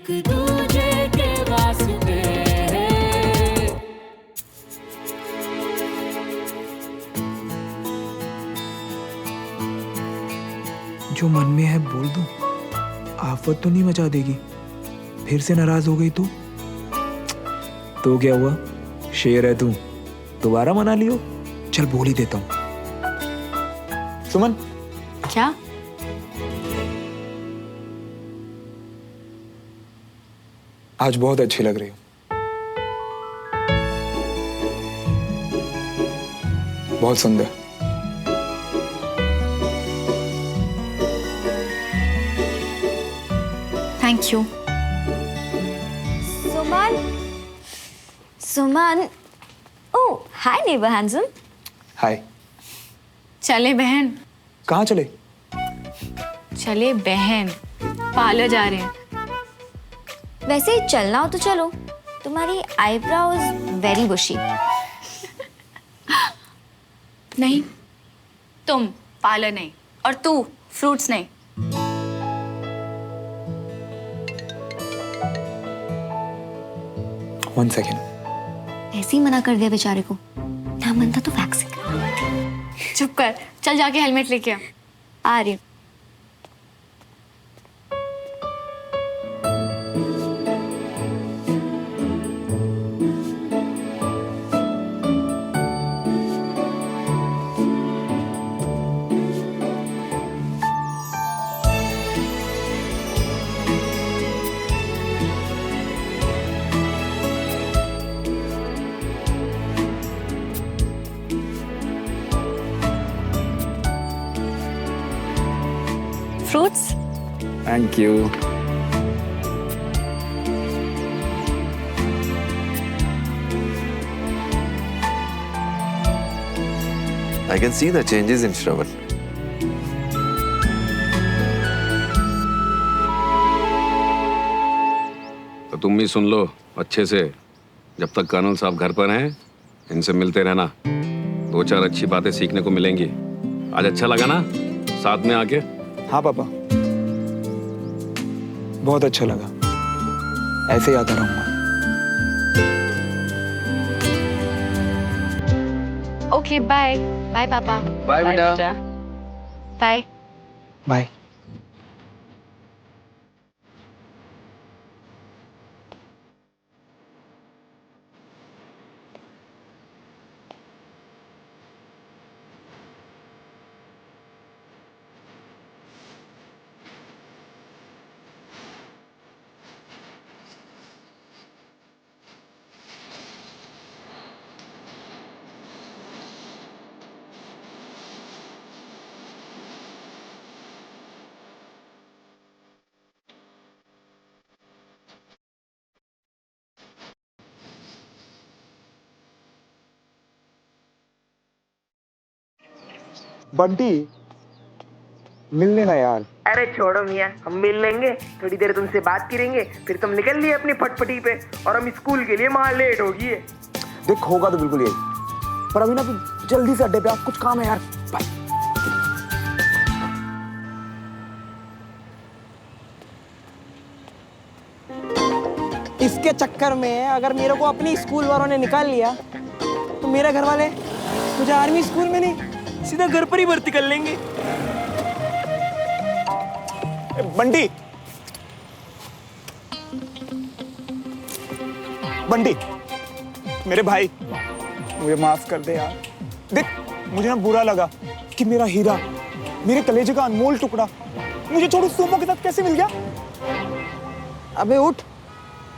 एक दूजे के वास्ते। जो मन में है बोल दो, आफत तो नहीं मचा देगी। फिर से नाराज हो गई तो क्या हुआ, शेर है तू, दोबारा मना लियो। चल बोल ही देता हूँ। सुमन, क्या? आज बहुत अच्छी लग रही हो। बहुत सुंदर। Thank you. Suman, oh hi neighbour handsome. Hi. चले बहन। कहाँ चले? चले बहन, पार्लर जा रहे हैं। वैसे चलना हो तो चलो, तुम्हारी आईब्रोज वेरी बुशी। नहीं, तुम पार्लर नहीं, और तू फ्रूट्स नहीं। One second. ऐसे ही मना कर दिया बेचारे को, ना मन था तो वैक्सिंग। चुप कर, चल जाके हेलमेट लेके आ रही हूँ। Fruits. Thank you. I can see the changes in Shravan. तो तुम भी सुन लो अच्छे से, जब तक कानून साहब घर पर हैं इनसे मिलते रहना, दो चार अच्छी बातें सीखने को मिलेंगी। आज अच्छा लगा ना साथ में आके? हाँ पापा, बहुत अच्छा लगा, ऐसे ही आता रहूंगा। Okay bye. बाय पापा। बाय बेटा। बाय। बाय। बंटी, मिल लेना यार। अरे छोड़ो मियाँ, हम मिल लेंगे, थोड़ी देर तुमसे बात करेंगे, फिर तुम निकल लिए अपनी फटफटी पे, और हम स्कूल के लिए वहां लेट होगी है। देख होगा तो बिल्कुल यही, पर अभी ना जल्दी से अड्डे पे आ, कुछ काम है यार। बाय। इसके चक्कर में अगर मेरे को अपनी स्कूल वालों ने निकाल लिया तो मेरे घर वाले मुझे आर्मी स्कूल में नहीं, सीधा घर पर ही भर्ती कर लेंगे। बंटी, बंटी, मेरे भाई, मुझे माफ कर दे यार। देख मुझे ना बुरा लगा कि मेरा हीरा, मेरे कलेजे का अनमोल टुकड़ा मुझे छोड़ो सोमो के साथ कैसे मिल गया। अबे उठ,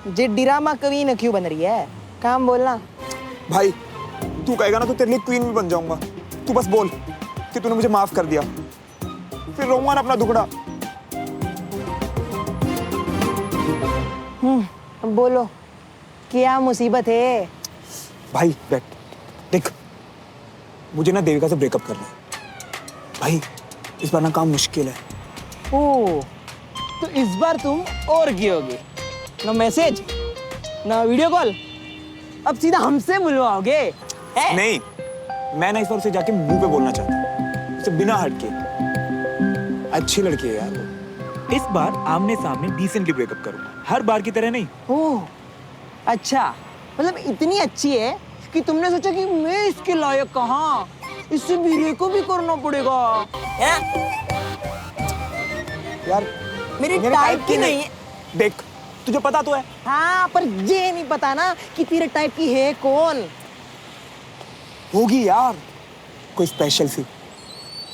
जे ड्रामा क्वीन क्यों बन रही है, काम बोलना। भाई तू कहेगा ना तो तेरे लिए क्वीन भी बन जाऊंगा। तू बस बोल कि तूने मुझे माफ कर दिया, फिर रोऊंगा ना अपना दुखड़ा। बोलो क्या मुसीबत है? भाई बैठ, देख मुझे ना देविका से ब्रेकअप करना है भाई। इस बार ना काम मुश्किल है। ओह, तो इस बार तुम और गिरोगे ना, मैसेज ना वीडियो कॉल, अब सीधा हमसे बुलवाओगे? नहीं, मैं ना इस बार उसे जाके मुंह पे बोलना चाहता हूँ, उसे बिना हट के। अच्छी लड़की है यार वो, इस बार आमने सामने डिसेंटली ब्रेकअप करूंगा, हर बार की तरह नहीं। ओह अच्छा, मतलब इतनी अच्छी है कि तुमने सोचा कि मैं इसके लायक कहाँ, इससे वीरे को भी करना पड़ेगा यार। मेरे टाइप की नहीं है। देख तुझे पता तो है। हाँ, पर ये नहीं पता ना कि तेरे टाइप की है कौन। होगी यार कोई स्पेशल सी,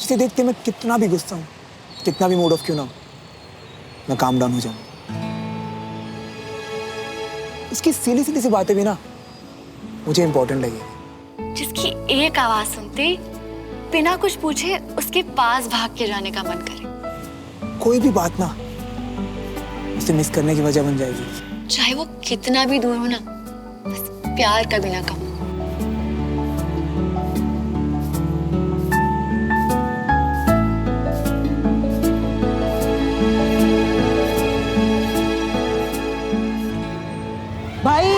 जिसे देख के मैं कितना भी गुस्सा हूँ, कितना भी मूड ऑफ क्यों ना हो, मैं काम डाउन हो जाऊँ। इसकी सीधी सीधी सी बातें भी ना मुझे इंपॉर्टेंट लगेगी। जिसकी एक आवाज सुनते ही बिना कुछ पूछे उसके पास भाग के जाने का मन करे। कोई भी बात ना उसे मिस करने की वजह बन जाएगी। चाहे वो कितना भी दूर हो ना, बस प्यार कभी ना कम। भाई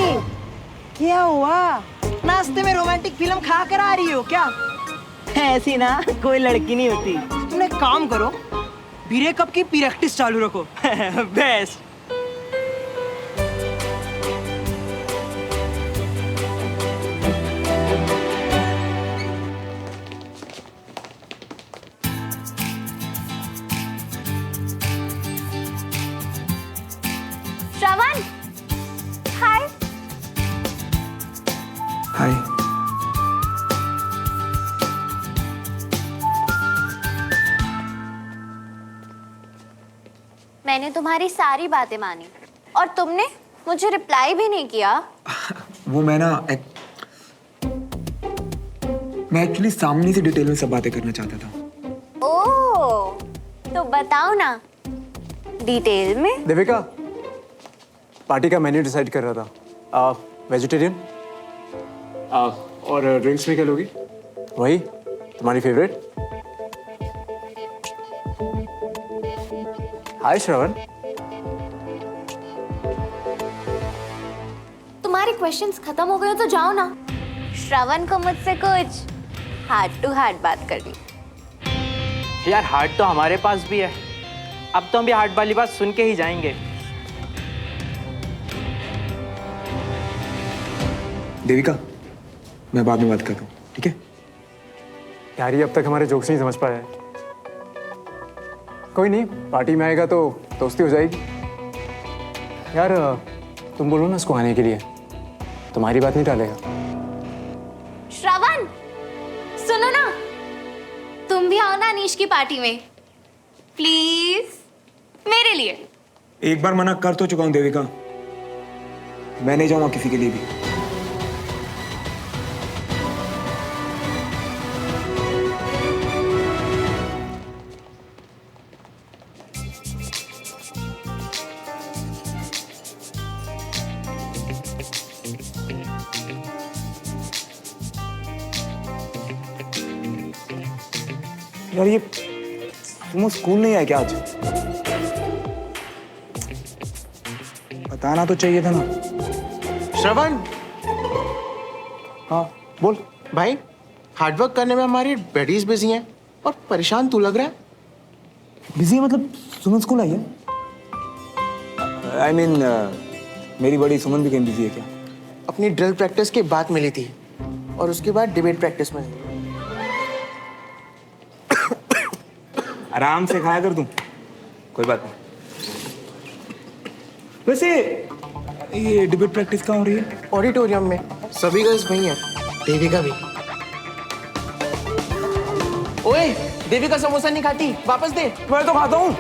क्या हुआ, नाश्ते में रोमांटिक फिल्म खा कर आ रही हो क्या? ऐसी ना कोई लड़की नहीं होती। तुम एक काम करो, ब्रेकअप की प्रैक्टिस चालू रखो। बेस्ट। श्रवण, हाय। हाय। मैंने तुम्हारी सारी बातें मानी और तुमने मुझे रिप्लाई भी नहीं किया। वो मैं एक्चुअली सामने से डिटेल में सब बातें करना चाहता था। ओह, तो बताओ ना डिटेल में। देविका, पार्टी का मेन्यू डिसाइड कर रहा था। वेजिटेरियन और ड्रिंक्स में क्या लोगी? वही तुम्हारी फेवरेट। हाय श्रवण। तुम्हारे क्वेश्चंस खत्म हो गए तो जाओ ना। श्रवण को मुझसे कुछ हार्ट टू हार्ट बात करनी। यार हार्ट तो हमारे पास भी है, अब तो हम भी हार्ट वाली बात सुन के ही जाएंगे। देविका, मैं बाद में बात करता हूँ, ठीक है? यार ये अब तक हमारे जोक्स नहीं समझ पाया है। कोई नहीं, पार्टी में आएगा तो दोस्ती हो जाएगी। यार तुम बोलो ना उसको आने के लिए, तुम्हारी बात नहीं टालेगा। श्रवण सुनो ना, तुम भी आओ ना अनीश की पार्टी में प्लीज, मेरे लिए। एक बार मना कर तो चुका हूँ देविका, मैं नहीं जाऊंगा किसी के लिए भी। यार ये तुम स्कूल नहीं आए क्या आज? बताना तो चाहिए था ना। श्रवण, हाँ बोल। भाई हार्डवर्क करने में हमारी बडीज बिजी हैं और परेशान तू लग रहा है। बिजी है मतलब सुमन स्कूल आई है? I mean, मेरी बड़ी सुमन भी कहीं बिजी है क्या? अपनी ड्रिल प्रैक्टिस के बाद मिली थी और उसके बाद डिबेट प्रैक्टिस में। आराम से खाया कर तुम, कोई बात नहीं। वैसे ये डिबेट प्रैक्टिस कहाँ हो रही है? ऑडिटोरियम में, सभी गर्ल्स वही हैं, देविका भी। ओए, देविका समोसा नहीं खाती, वापस दे। मैं तो खाता हूँ।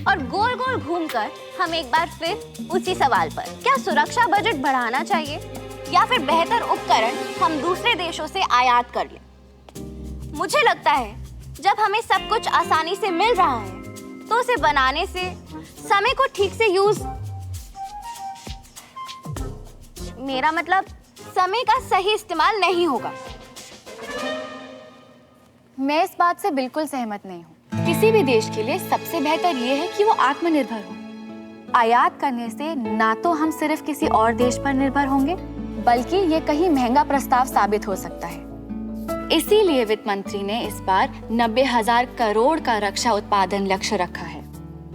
और गोल गोल घूमकर हम एक बार फिर उसी सवाल पर, क्या सुरक्षा बजट बढ़ाना चाहिए या फिर बेहतर उपकरण हम दूसरे देशों से आयात कर लें? मुझे लगता है जब हमें सब कुछ आसानी से मिल रहा है तो उसे बनाने से समय को ठीक से यूज, मेरा मतलब समय का सही इस्तेमाल नहीं होगा। मैं इस बात से बिल्कुल सहमत नहीं हूँ। किसी भी देश के लिए सबसे बेहतर ये है कि वो आत्मनिर्भर हो। आयात करने से ना तो हम सिर्फ किसी और देश पर निर्भर होंगे, बल्कि ये कहीं महंगा प्रस्ताव साबित हो सकता है। इसीलिए वित्त मंत्री ने इस बार 90,000 करोड़ का रक्षा उत्पादन लक्ष्य रखा है,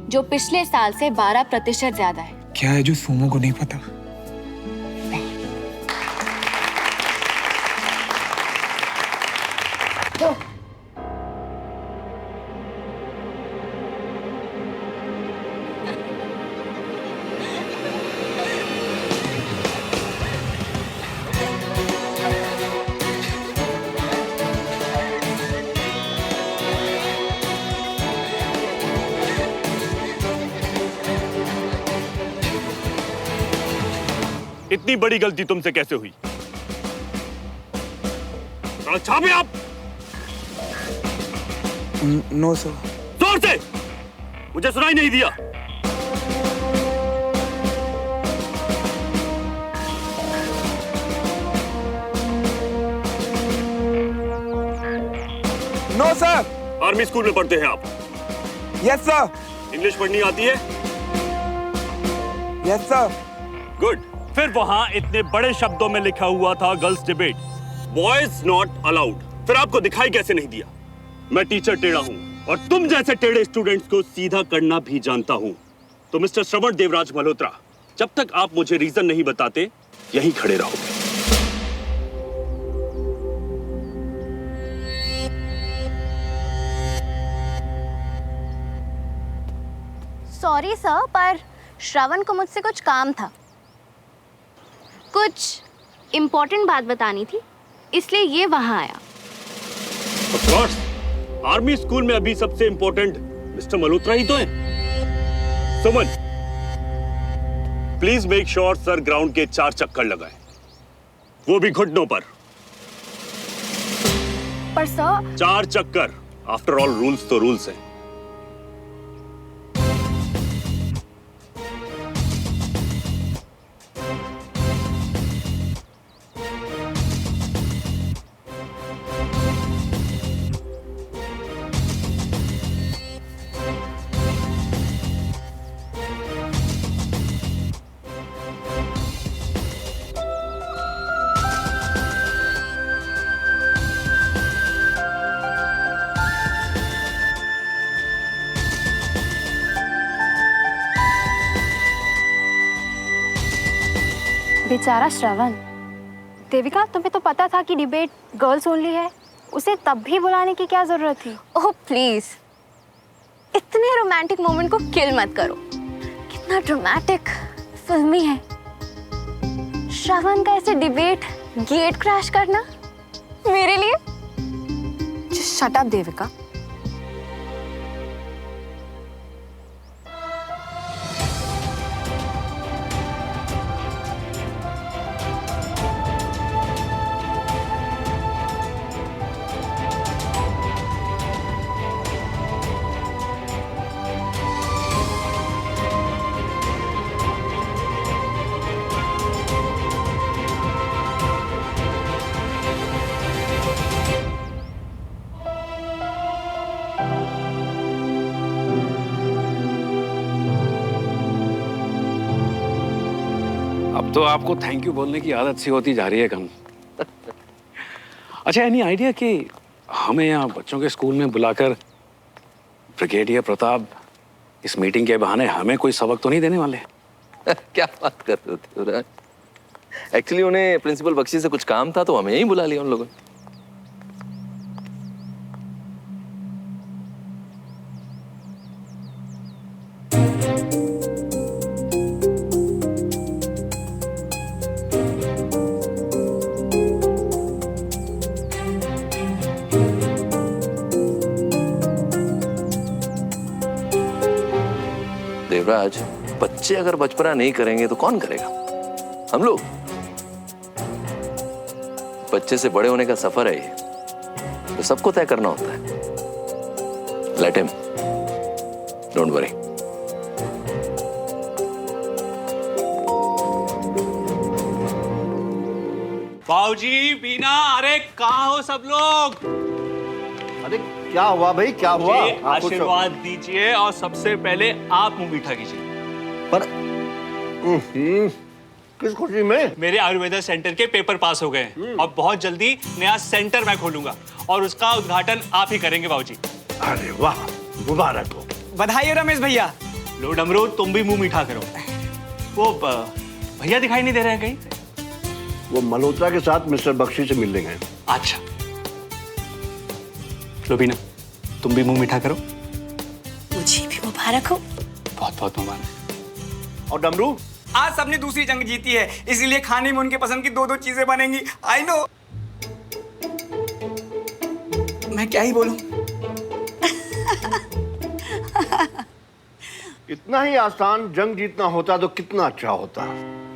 जो पिछले साल से 12% ज्यादा है। क्या है जो सुमो को नहीं पता? इतनी बड़ी गलती तुमसे कैसे हुई? छापे आप। No sir. जोर से, मुझे सुनाई नहीं दिया। No sir. आर्मी स्कूल में पढ़ते हैं आप? Yes sir. इंग्लिश पढ़नी आती है? Yes sir. गुड। फिर वहां इतने बड़े शब्दों में लिखा हुआ था girls debate, boys not allowed. फिर आपको दिखाई कैसे नहीं दिया? मैं टीचर टेढ़ा हूं और तुम जैसे टेढ़े स्टूडेंट्स को सीधा करना भी जानता हूं। तो मिस्टर श्रवण देवराज मल्होत्रा, जब तक आप मुझे रीजन नहीं बताते यहीं खड़े रहोगे। सॉरी सर, पर श्रवण को मुझसे कुछ काम था, कुछ इम्पोर्टेंट बात बतानी थी, इसलिए ये वहां आया। Of course, आर्मी स्कूल में अभी सबसे इम्पोर्टेंट मिस्टर मल्होत्रा ही तो हैं। Suman, please make sure sir ground के 4 चक्कर लगाएं, वो भी घुटनों पर। सर 4 चक्कर, आफ्टर ऑल रूल्स तो रूल्स हैं। बेचारा श्रवण। देविका, तुम्हें तो पता था कि डिबेट गर्ल्स ओनली है, उसे तब भी बुलाने की क्या जरूरत थी? ओह प्लीज, इतने रोमांटिक मोमेंट को किल मत करो। कितना ड्रामेटिक, फिल्मी है। श्रवण का ऐसे डिबेट गेट क्रैश करना मेरे लिए। Just shut up, Devika. अब तो आपको थैंक यू बोलने की आदत सी होती जा रही है कम। अच्छा, एनी आइडिया कि हमें यहाँ बच्चों के स्कूल में बुलाकर ब्रिगेडियर प्रताप इस मीटिंग के बहाने हमें कोई सबक तो नहीं देने वाले? क्या बात कर रहे हो देवराज? एक्चुअली उन्हें प्रिंसिपल बख्शी से कुछ काम था तो हमें यहीं बुला लिया उन लोगों ने। देवराज, बच्चे अगर बचपना नहीं करेंगे तो कौन करेगा? हम लोग। बच्चे से बड़े होने का सफर है ये, तो सबको तय करना होता है। Let him, don't worry. बाबूजी, बीना, अरे कहाँ हो सब लोग? अरे क्या हुआ भाई, क्या हुआ? आशीर्वाद दीजिए और सबसे पहले आप मुंह मीठा कीजिए। पर किस खुशी में? मेरे आयुर्वेदा सेंटर के पेपर पास हो गए हैं और बहुत जल्दी नया सेंटर मैं खोलूंगा और उसका उद्घाटन आप ही करेंगे बाबूजी। अरे वाह, मुबारक हो। बधाई हो रमेश भैया। लो डमरू, तुम भी मुंह मीठा करो। वो भैया दिखाई नहीं दे रहे हैं कहीं? वो मल्होत्रा के साथ मिस्टर बख्शी से मिलने गए। अच्छा, लो बीना, तुम भी मुंह मीठा करो। मुझे भी मुबारक हो। बहुत बहुत मुबारक। और डमरू, आज सबने दूसरी जंग जीती है, इसीलिए खाने में उनके पसंद की 2-2 चीजें बनेंगी। I know. मैं क्या ही बोलूं। इतना ही आसान जंग जीतना होता तो कितना अच्छा होता,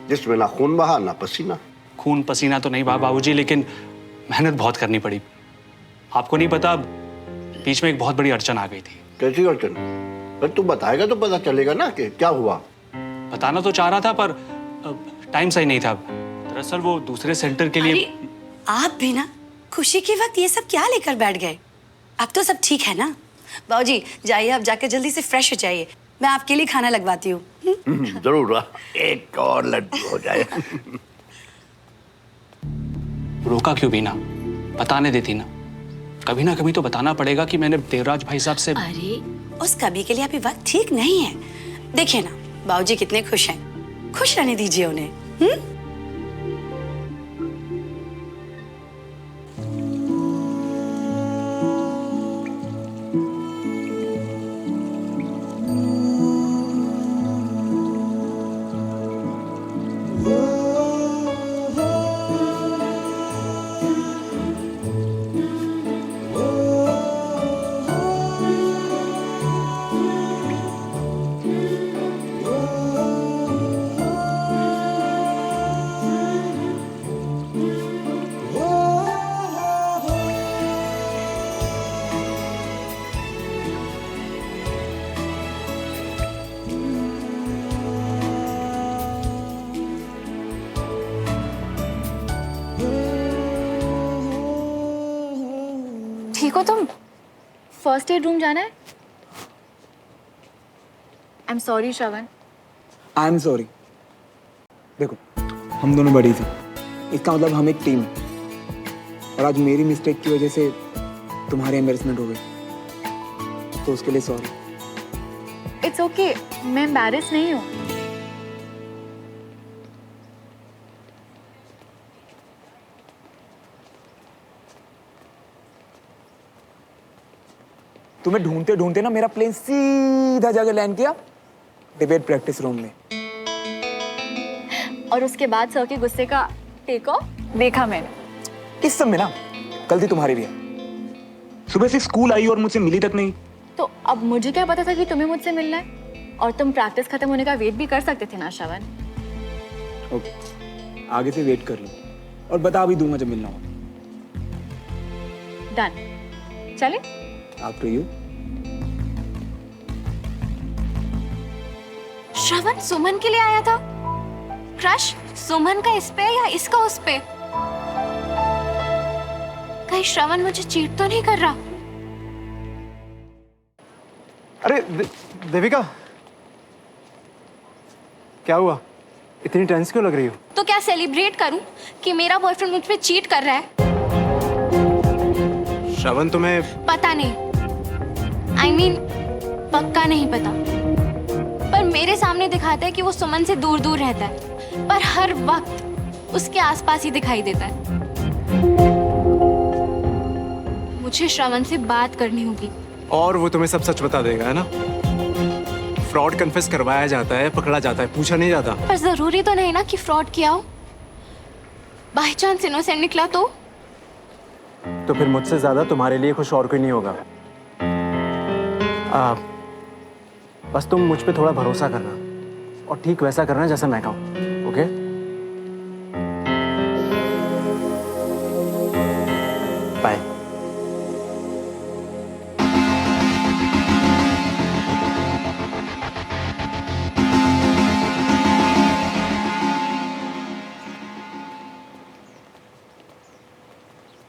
जिसमें ना खून बहा ना पसीना। खून पसीना तो नहीं बहा बाबूजी, लेकिन मेहनत बहुत करनी पड़ी। आपको नहीं पता, बीच में एक बहुत बड़ी अड़चन आ गई थी। कैसी अड़चन? पर तू बताएगा तो पता चलेगा ना कि क्या हुआ। बताना तो चाह रहा था पर टाइम सही नहीं था। दरअसल वो दूसरे सेंटर के लिए। आप भी ना खुशी के वक्त ये सब क्या लेकर बैठ गए? अब तो सब ठीक है ना? बाबूजी जाइए, आप जाकर जल्दी से फ्रेश हो जाइए, मैं आपके लिए खाना लगवाती हूँ। जरूर, एक और लड्डू हो जाए। रोका क्यों बीना? बताने देती ना। कभी ना कभी तो बताना पड़ेगा कि मैंने देवराज भाई साहब से। अरे उस कभी के लिए अभी वक्त ठीक नहीं है। देखिए ना बाबूजी कितने खुश हैं, खुश रहने दीजिए उन्हें। ठीक हो तुम? फर्स्ट एड रूम जाना है? I am sorry Shravan. I am sorry. देखो, हम दोनों बड़ी थी, इसका मतलब हम एक टीम है, और आज मेरी मिस्टेक की वजह से तुम्हारी एम्बैरेसमेंट हो गई, तो उसके लिए सॉरी। इट्स ओके, मैं एम्बैरेस नहीं हूँ। तुम्हें ढूंढते ढूंढते ना मेरा प्लेन सीधा जाके लैंड किया डिबेट प्रैक्टिस रूम में, और उसके बाद सर के गुस्से का टेक ऑफ देखा मैंने। इस सब में ना गलती तुम्हारी भी है। सुबह से स्कूल आई और मुझसे मिली तक नहीं। तो अब मुझे क्या पता था कि तुम्हें मुझसे मिलना है? और तुम प्रैक्टिस खत्म होने का वेट भी कर सकते थे ना श्रवण। ओके, आगे से वेट कर लो और बता भी दूंगा जब मिलना हो। डन, चले? After you. श्रवण सुमन के लिए आया था? क्रश सुमन का इस पे या इसका उस पे? कहीं श्रवण मुझे चीट तो नहीं कर रहा? अरे देविका, क्या हुआ? इतनी टेंस क्यों लग रही हो? तो क्या सेलिब्रेट करूं कि मेरा बॉयफ्रेंड मुझ पे चीट कर रहा है? श्रवण तुम्हें पता नहीं, I mean, पक्का नहीं पता, पर मेरे सामने दिखाता है कि वो सुमन से दूर दूर रहता है, पर हर वक्त उसके आसपास ही दिखाई देता है। मुझे श्रवण से बात करनी होगी। और वो तुम्हें सब सच बता देगा, है ना? फ्रॉड कन्फेस करवाया जाता है, पकड़ा जाता है, पूछा नहीं जाता। पर जरूरी तो नहीं ना कि फ्रॉड किया हो। बाय चांस इनोसेंट निकला तो फिर मुझसे ज्यादा तुम्हारे लिए खुश और कोई नहीं होगा। बस तुम मुझ पे थोड़ा भरोसा करना और ठीक वैसा करना जैसा मैं कहूँ, ओके? बाय।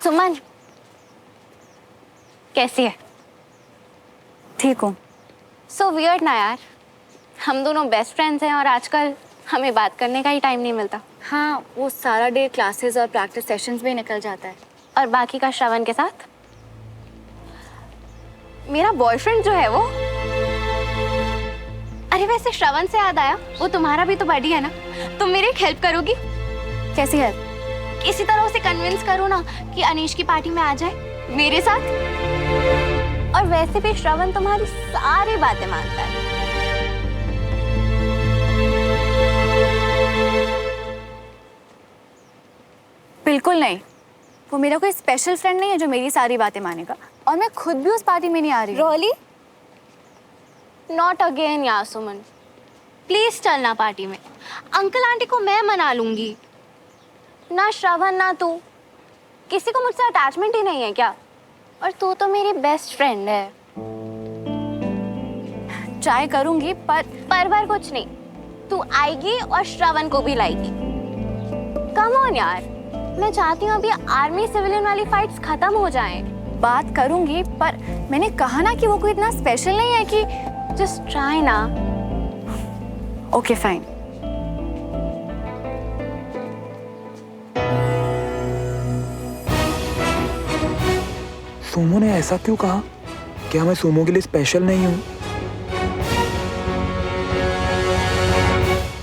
सुमन कैसी है? ठीक हूँ। सो वियर्ड ना यार, हम दोनों बेस्ट फ्रेंड्स हैं और आजकल हमें बात करने का ही टाइम नहीं मिलता। हाँ, वो सारा डे क्लासेस और प्रैक्टिस सेशंस में निकल जाता है। और बाकी का श्रवण के साथ। मेरा बॉयफ्रेंड जो है वो, अरे वैसे श्रवण से याद आया, वो तुम्हारा भी तो बडी है ना, तुम मेरी एक हेल्प करोगी? कैसी हेल्प? इसी तरह उसे कन्विंस करो ना कि अनीश की पार्टी में आ जाए मेरे साथ। और वैसे भी श्रवण तुम्हारी सारी बातें मानता है। बिल्कुल नहीं, वो मेरा कोई स्पेशल फ्रेंड नहीं है जो मेरी सारी बातें मानेगा। और मैं खुद भी उस पार्टी में नहीं आ रही। रोली? नॉट अगेन यार सुमन, प्लीज चलना पार्टी में। अंकल आंटी को मैं मना लूंगी, ना श्रवण ना तू। किसी को मुझसे अटैचमेंट ही नहीं है क्या? और तू तो मेरी बेस्ट फ्रेंड है। ट्राई करूंगी पर कुछ नहीं, तू आएगी और श्रवण को भी लाएगी। कम ऑन यार, मैं चाहती हूँ अभी आर्मी सिविलियन वाली फाइट्स खत्म हो जाएं। बात करूंगी, पर मैंने कहा ना कि वो कोई इतना स्पेशल नहीं है कि। जस्ट ट्राई ना। Okay fine. सोमो ने ऐसा क्यों कहा? क्या मैं सोमो के लिए स्पेशल नहीं हूँ?